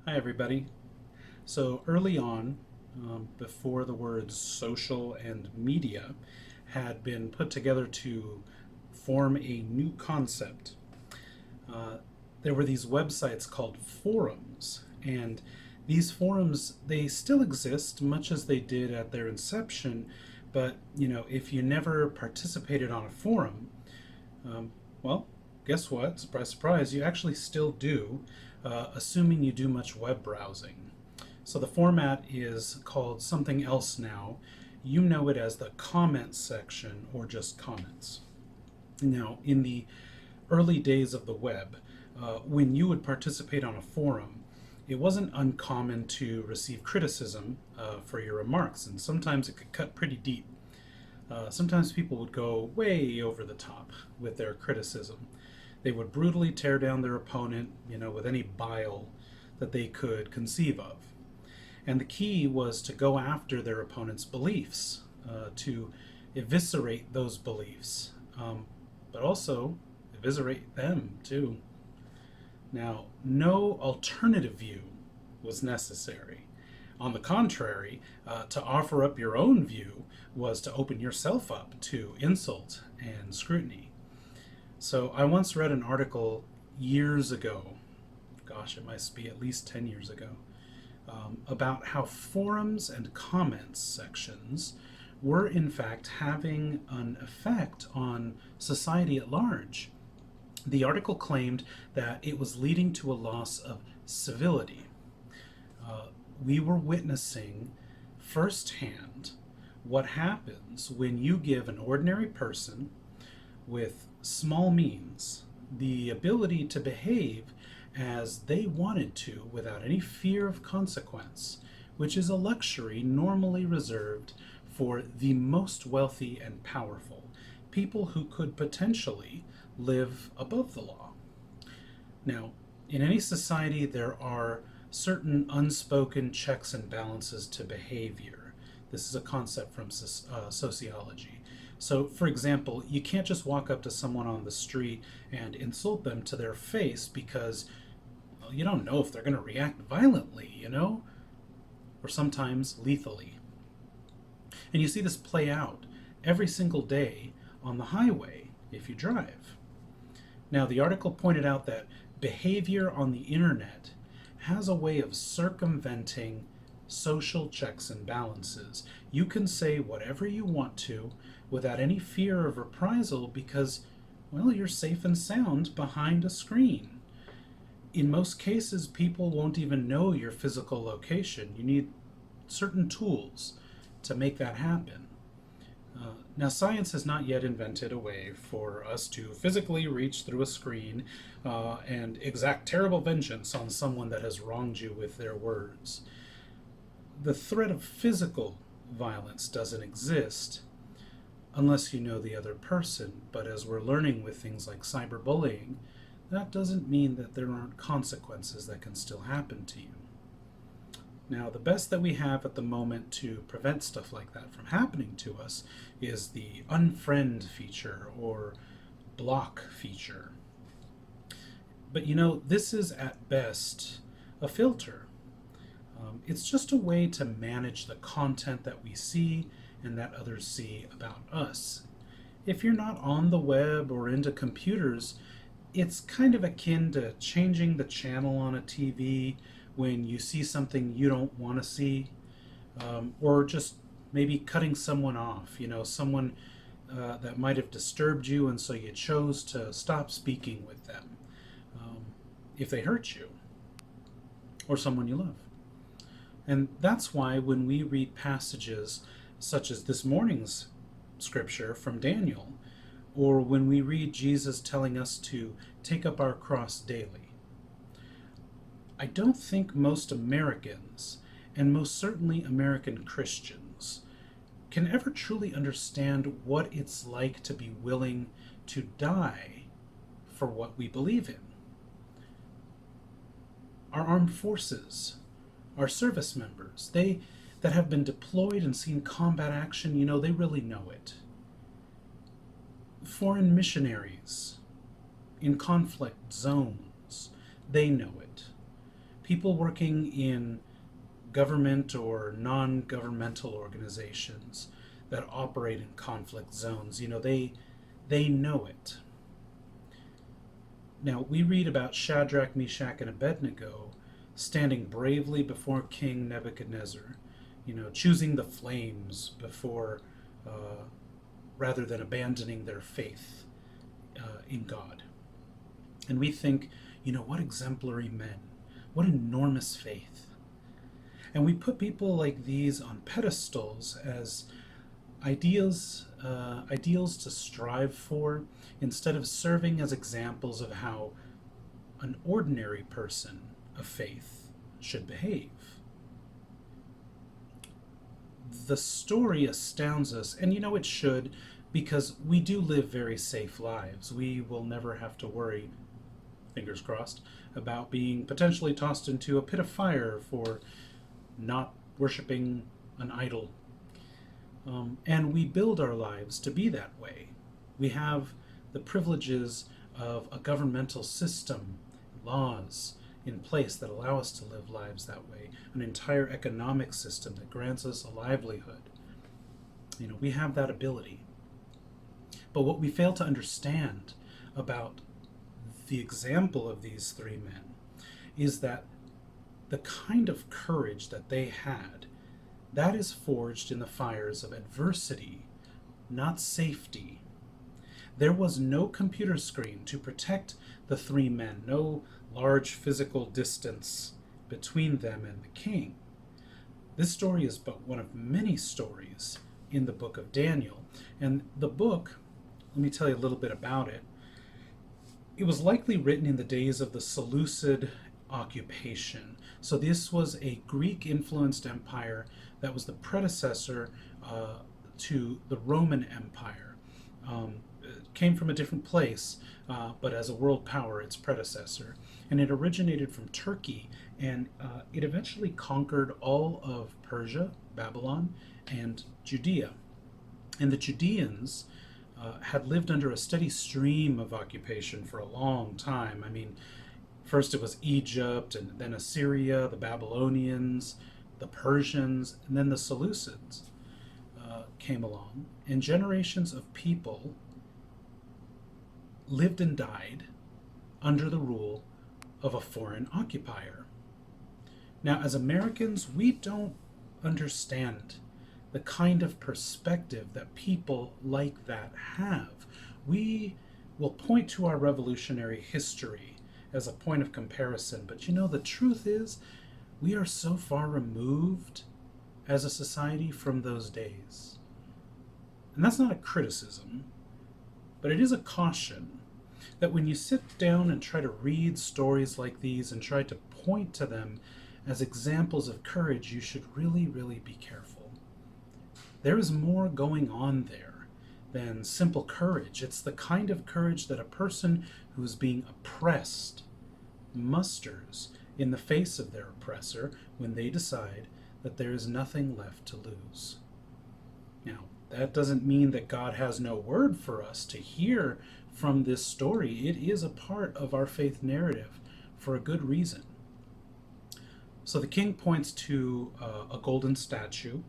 Hi, everybody. So early on, before the words social and media had been put together to form a new concept, uh, there were these websites called forums. And these forums, they still exist much as they did at their inception. But, if you never participated on a forum, well, guess what? Surprise, surprise, you actually still do, assuming you do much web browsing. So the format is called something else now. You know it as the comments section or just comments. Now, in the early days of the web, when you would participate on a forum, it wasn't uncommon to receive criticism for your remarks, and sometimes it could cut pretty deep. Sometimes people would go way over the top with their criticism. They would brutally tear down their opponent, with any bile that they could conceive of. And the key was to go after their opponent's beliefs, to eviscerate those beliefs, but also eviscerate them too. Now, no alternative view was necessary. On the contrary, to offer up your own view was to open yourself up to insult and scrutiny. So I once read an article years ago, gosh, it must be at least 10 years ago, about how forums and comments sections were in fact having an effect on society at large. The article claimed that it was leading to a loss of civility. Uh, we were witnessing firsthand what happens when you give an ordinary person with small means the ability to behave as they wanted to without any fear of consequence, which is a luxury normally reserved for the most wealthy and powerful, people who could potentially live above the law. Now, in any society, there are certain unspoken checks and balances to behavior. This is a concept from sociology. So, for example, you can't just walk up to someone on the street and insult them to their face because, well, you don't know if they're going to react violently, or sometimes lethally. And you see this play out every single day on the highway if you drive. Now, the article pointed out that behavior on the internet has a way of circumventing social checks and balances. You can say whatever you want to without any fear of reprisal because, well, you're safe and sound behind a screen. In most cases, people won't even know your physical location. You need certain tools to make that happen. Now, science has not yet invented a way for us to physically reach through a screen and exact terrible vengeance on someone that has wronged you with their words. The threat of physical violence doesn't exist unless you know the other person, but as we're learning with things like cyberbullying, that doesn't mean that there aren't consequences that can still happen to you. Now, the best that we have at the moment to prevent stuff like that from happening to us is the unfriend feature or block feature. But this is at best a filter. It's just a way to manage the content that we see and that others see about us. If you're not on the web or into computers, it's kind of akin to changing the channel on a TV when you see something you don't want to see, or just maybe cutting someone off, someone that might have disturbed you, and so you chose to stop speaking with them if they hurt you or someone you love. And that's why when we read passages such as this morning's scripture from Daniel, or when we read Jesus telling us to take up our cross daily, I don't think most Americans, and most certainly American Christians, can ever truly understand what it's like to be willing to die for what we believe in. Our armed forces, our service members, they that have been deployed and seen combat action, they really know it. Foreign missionaries in conflict zones, they know it. people working in government or non-governmental organizations that operate in conflict zones, they know it. Now, we read about Shadrach, Meshach, and Abednego standing bravely before King Nebuchadnezzar, choosing the flames before, rather than abandoning their faith in God. And we think, what exemplary men, what enormous faith. And we put people like these on pedestals as ideals to strive for, instead of serving as examples of how an ordinary person of faith should behave. The story astounds us, and it should, because we do live very safe lives. We will never have to worry, fingers crossed, about being potentially tossed into a pit of fire for not worshiping an idol. And we build our lives to be that way. We have the privileges of a governmental system, laws in place that allow us to live lives that way, an entire economic system that grants us a livelihood. We have that ability. But what we fail to understand about the example of these three men is that the kind of courage that they had, that is forged in the fires of adversity, not safety. There was no computer screen to protect the three men, no large physical distance between them and the king. This story is but one of many stories in the book of Daniel. And the book, let me tell you a little bit about it. It was likely written in the days of the Seleucid occupation. So this was a Greek-influenced empire that was the predecessor to the Roman Empire. It came from a different place, but as a world power, its predecessor. And it originated from Turkey, and it eventually conquered all of Persia, Babylon, and Judea. And the Judeans had lived under a steady stream of occupation for a long time. First it was Egypt, and then Assyria, the Babylonians, the Persians, and then the Seleucids came along. And generations of people lived and died under the rule of a foreign occupier. Now, as Americans, we don't understand the kind of perspective that people like that have. We will point to our revolutionary history as a point of comparison, but the truth is, we are so far removed as a society from those days. And that's not a criticism, but it is a caution that when you sit down and try to read stories like these and try to point to them as examples of courage, you should really, really be careful. There is more going on there than simple courage. It's the kind of courage that a person who is being oppressed musters in the face of their oppressor when they decide that there is nothing left to lose. Now, that doesn't mean that God has no word for us to hear from this story. It is a part of our faith narrative for a good reason. So the king points to a golden statue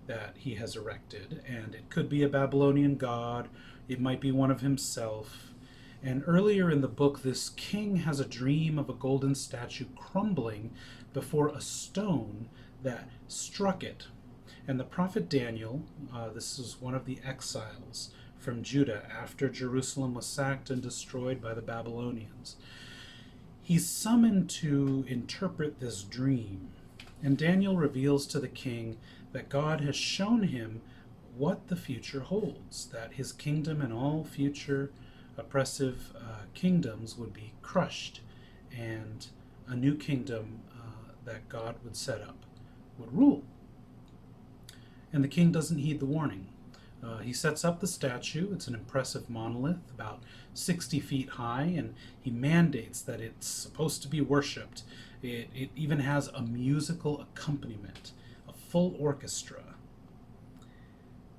that he has erected, and it could be a Babylonian god, it might be one of himself. And earlier in the book, this king has a dream of a golden statue crumbling before a stone that struck it. And the prophet Daniel, this is one of the exiles from Judah after Jerusalem was sacked and destroyed by the Babylonians. He's summoned to interpret this dream, and Daniel reveals to the king that God has shown him what the future holds, that his kingdom and all future oppressive kingdoms would be crushed, and a new kingdom that God would set up would rule. And the king doesn't heed the warning. He sets up the statue. It's an impressive monolith, about 60 feet high, and he mandates that it's supposed to be worshipped. It even has a musical accompaniment, a full orchestra.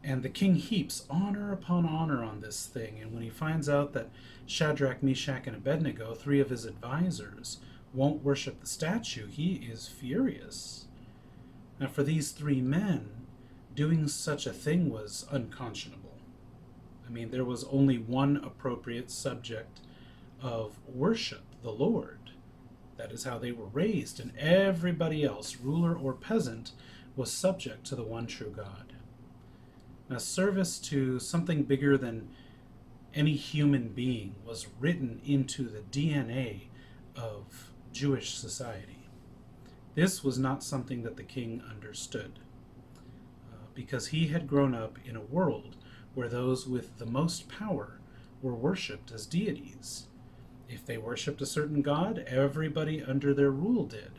And the king heaps honor upon honor on this thing, and when he finds out that Shadrach, Meshach, and Abednego, three of his advisors, won't worship the statue, he is furious. Now, for these three men, doing such a thing was unconscionable. I mean, there was only one appropriate subject of worship, the Lord. That is how they were raised, and everybody else, ruler or peasant, was subject to the one true God. Now, service to something bigger than any human being was written into the DNA of Jewish society. This was not something that the king understood, because he had grown up in a world where those with the most power were worshipped as deities. If they worshipped a certain god, everybody under their rule did.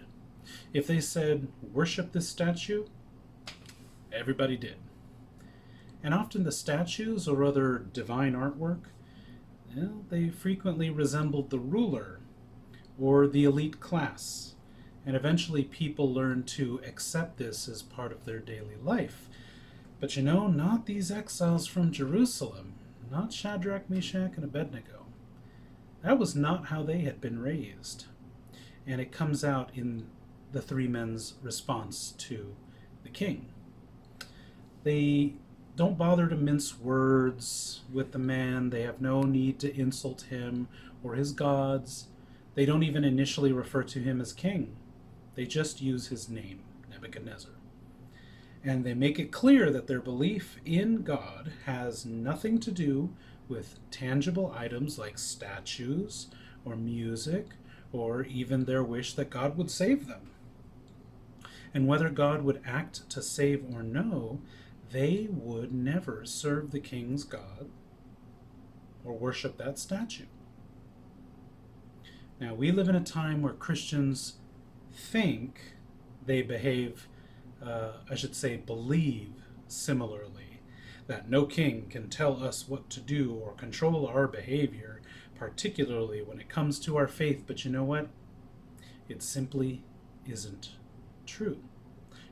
If they said, worship this statue, everybody did. And often the statues or other divine artwork, well, they frequently resembled the ruler or the elite class. And eventually people learned to accept this as part of their daily life. But not these exiles from Jerusalem, not Shadrach, Meshach, and Abednego. That was not how they had been raised. And it comes out in the three men's response to the king. They don't bother to mince words with the man. They have no need to insult him or his gods. They don't even initially refer to him as king. They just use his name, Nebuchadnezzar. And they make it clear that their belief in God has nothing to do with tangible items like statues or music or even their wish that God would save them. And whether God would act to save or no, they would never serve the king's God or worship that statue. Now, we live in a time where Christians think they behave, believe similarly, that no king can tell us what to do or control our behavior, particularly when it comes to our faith. But you know what? It simply isn't true.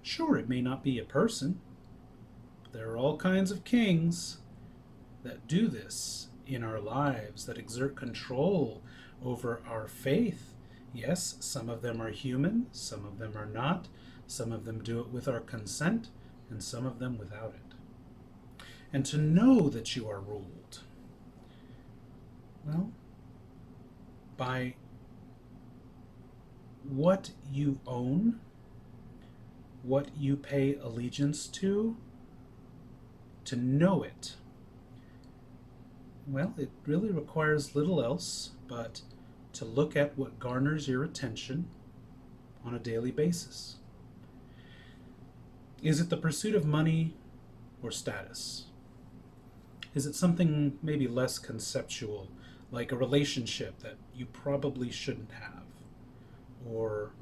Sure, it may not be a person, but there are all kinds of kings that do this in our lives, that exert control over our faith. Yes, some of them are human, some of them are not. Some of them do it with our consent, and some of them without it. And to know that you are ruled, well, by what you own, what you pay allegiance to know it, well, it really requires little else but to look at what garners your attention on a daily basis. Is it the pursuit of money or status? Is it something maybe less conceptual, like a relationship that you probably shouldn't have? Or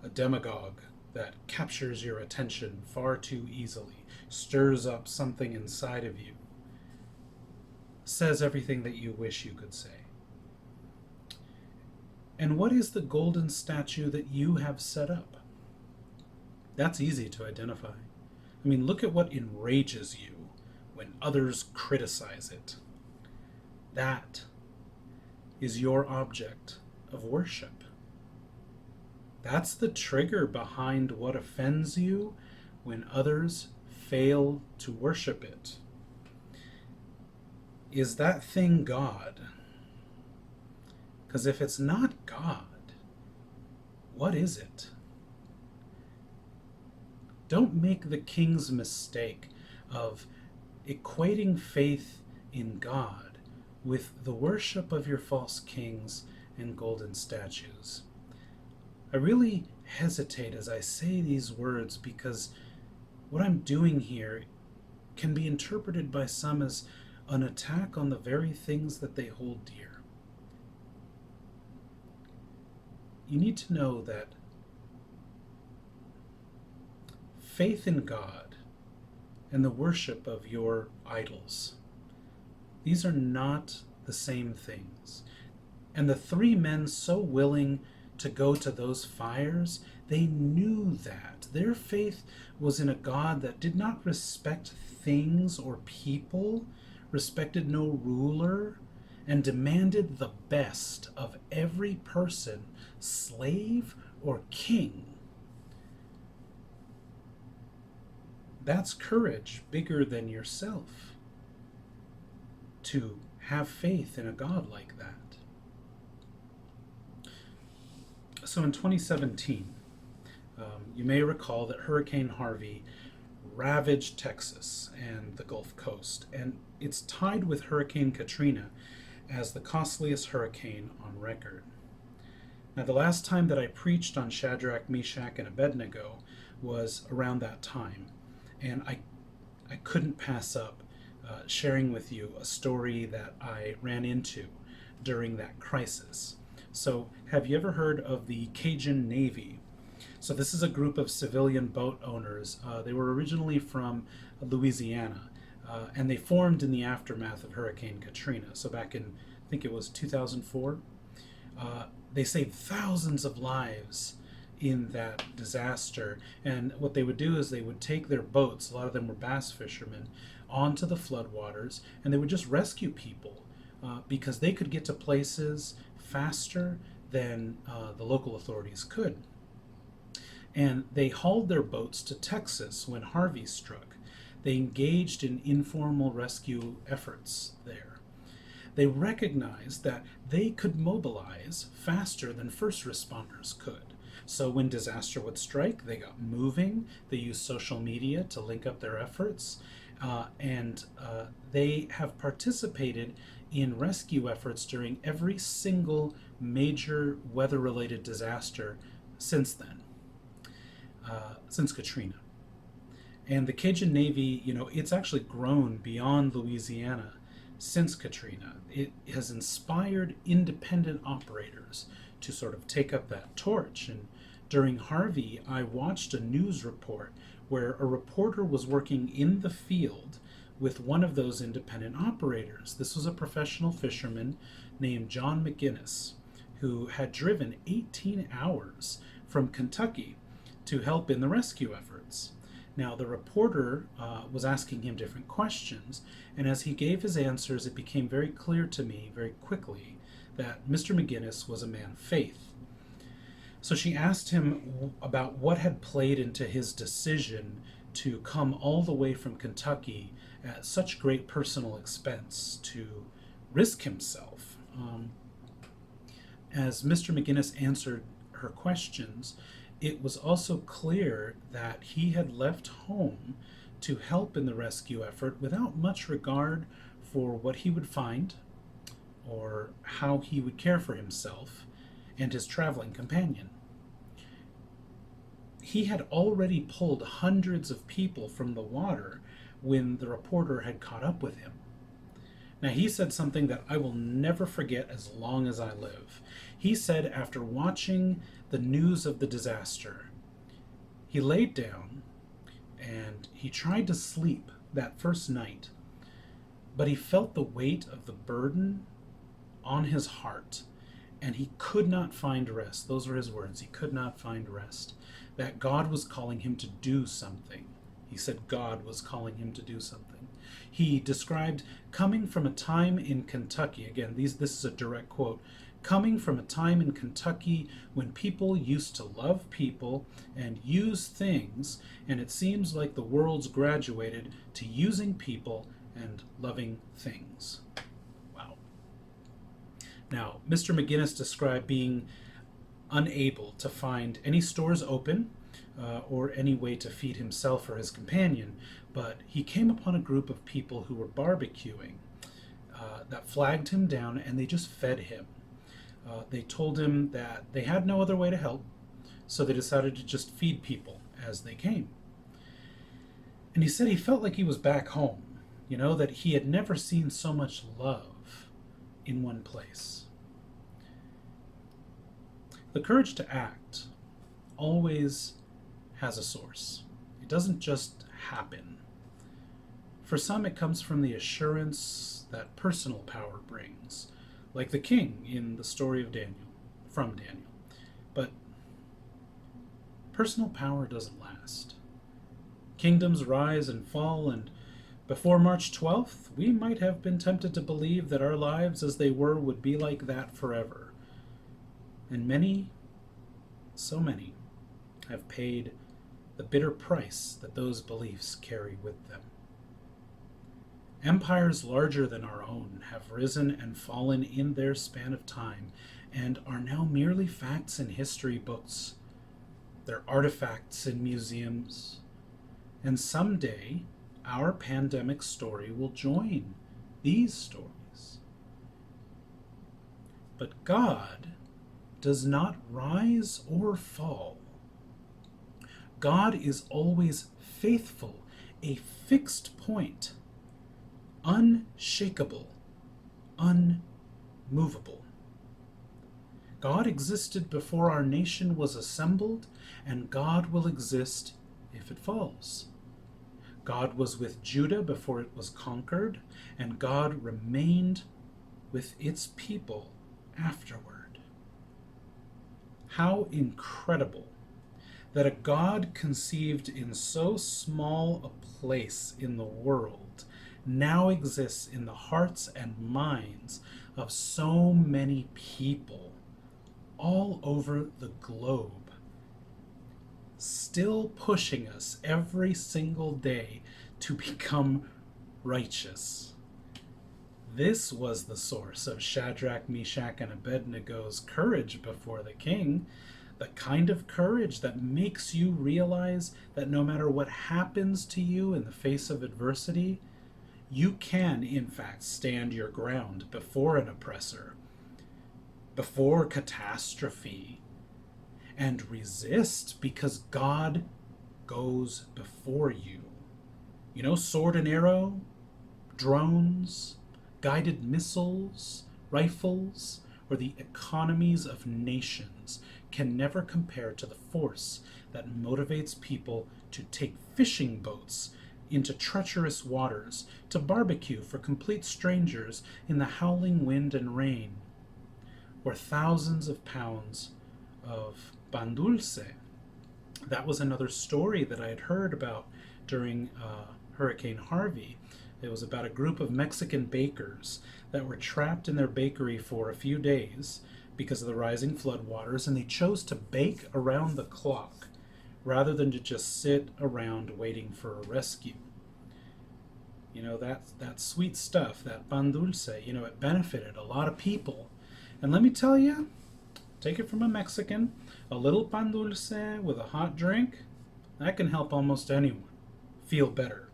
a demagogue that captures your attention far too easily, stirs up something inside of you, says everything that you wish you could say? And what is the golden statue that you have set up? That's easy to identify. I mean, look at what enrages you when others criticize it. That is your object of worship. That's the trigger behind what offends you when others fail to worship it. Is that thing God? Because if it's not God, what is it? Don't make the king's mistake of equating faith in God with the worship of your false kings and golden statues. I really hesitate as I say these words because what I'm doing here can be interpreted by some as an attack on the very things that they hold dear. You need to know that faith in God and the worship of your idols, these are not the same things. And the three men so willing to go to those fires, they knew that their faith was in a God that did not respect things or people, respected no ruler, and demanded the best of every person, slave or king. That's courage bigger than yourself, to have faith in a God like that. So in 2017, you may recall that Hurricane Harvey ravaged Texas and the Gulf Coast, and it's tied with Hurricane Katrina as the costliest hurricane on record. Now, the last time that I preached on Shadrach, Meshach, and Abednego was around that time, and I couldn't pass up sharing with you a story that I ran into during that crisis. So, have you ever heard of the Cajun Navy? So, this is a group of civilian boat owners. They were originally from Louisiana, and they formed in the aftermath of Hurricane Katrina. So, back in, I think it was 2004. They saved thousands of lives in that disaster. And what they would do is they would take their boats, a lot of them were bass fishermen, onto the floodwaters, and they would just rescue people because they could get to places faster than the local authorities could. And they hauled their boats to Texas when Harvey struck. They engaged in informal rescue efforts there. They recognized that they could mobilize faster than first responders could. So when disaster would strike, they got moving. They used social media to link up their efforts. And they have participated in rescue efforts during every single major weather-related disaster since then, since Katrina. And the Cajun Navy, it's actually grown beyond Louisiana since Katrina. It has inspired independent operators to sort of take up that torch. And during Harvey, I watched a news report where a reporter was working in the field with one of those independent operators. This was a professional fisherman named John McGinnis, who had driven 18 hours from Kentucky to help in the rescue efforts. Now, the reporter was asking him different questions, and as he gave his answers, it became very clear to me very quickly that Mr. McGinnis was a man of faith. So she asked him about what had played into his decision to come all the way from Kentucky at such great personal expense to risk himself. As Mr. McGinnis answered her questions, it was also clear that he had left home to help in the rescue effort without much regard for what he would find or how he would care for himself and his traveling companion. He had already pulled hundreds of people from the water when the reporter had caught up with him. Now, he said something that I will never forget as long as I live. He said after watching the news of the disaster, he laid down and he tried to sleep that first night, but he felt the weight of the burden on his heart, and he could not find rest. Those were his words. He could not find rest. That God was calling him to do something. He said God was calling him to do something. He described coming from a time in Kentucky. Again, this is a direct quote. Coming from a time in Kentucky when people used to love people and use things, and it seems like the world's graduated to using people and loving things. Wow. Now, Mr. McGinnis described being unable to find any stores open or any way to feed himself or his companion, but he came upon a group of people who were barbecuing that flagged him down, and they just fed him. They told him that they had no other way to help, so they decided to just feed people as they came. And he said he felt like he was back home, that he had never seen so much love in one place. The courage to act always has a source. It doesn't just happen. For some, it comes from the assurance that personal power brings, like the king in the story of Daniel, from Daniel. But personal power doesn't last. Kingdoms rise and fall, and Before March 12th, we might have been tempted to believe that our lives as they were would be like that forever. And many, so many, have paid the bitter price that those beliefs carry with them. Empires larger than our own have risen and fallen in their span of time and are now merely facts in history books. They're artifacts in museums. And someday, our pandemic story will join these stories. But God does not rise or fall. God is always faithful, a fixed point, unshakable, unmovable. God existed before our nation was assembled, and God will exist if it falls. God was with Judah before it was conquered, and God remained with its people afterward. How incredible that a God conceived in so small a place in the world now exists in the hearts and minds of so many people all over the globe, still pushing us every single day to become righteous. This was the source of Shadrach, Meshach, and Abednego's courage before the king, the kind of courage that makes you realize that no matter what happens to you in the face of adversity, you can, in fact, stand your ground before an oppressor, before catastrophe, and resist because God goes before you. You know, sword and arrow, drones, guided missiles, rifles, or the economies of nations can never compare to the force that motivates people to take fishing boats into treacherous waters, to barbecue for complete strangers in the howling wind and rain, or thousands of pounds of pan dulce. That was another story that I had heard about during Hurricane Harvey. It was about a group of Mexican bakers that were trapped in their bakery for a few days because of the rising floodwaters, and they chose to bake around the clock rather than to just sit around waiting for a rescue. You know, that sweet stuff, that pan dulce, you know, it benefited a lot of people. And let me tell you, take it from a Mexican, a little pan dulce with a hot drink, that can help almost anyone feel better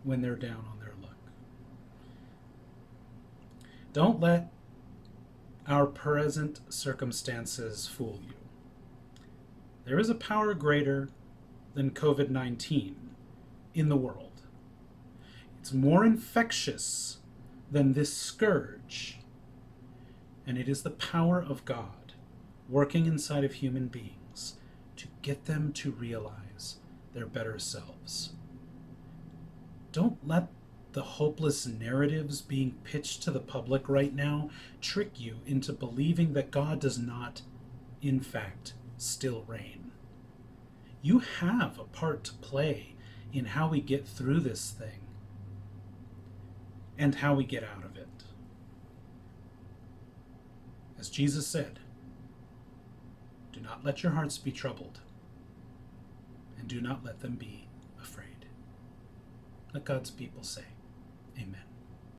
when they're down on their luck. Don't let our present circumstances fool you. There is a power greater than COVID-19 in the world. It's more infectious than this scourge, and it is the power of God working inside of human beings to get them to realize their better selves. Don't let the hopeless narratives being pitched to the public right now trick you into believing that God does not, in fact, still reign. You have a part to play in how we get through this thing and how we get out of it. As Jesus said, do not let your hearts be troubled, and do not let them be afraid. Let God's people say, Amen.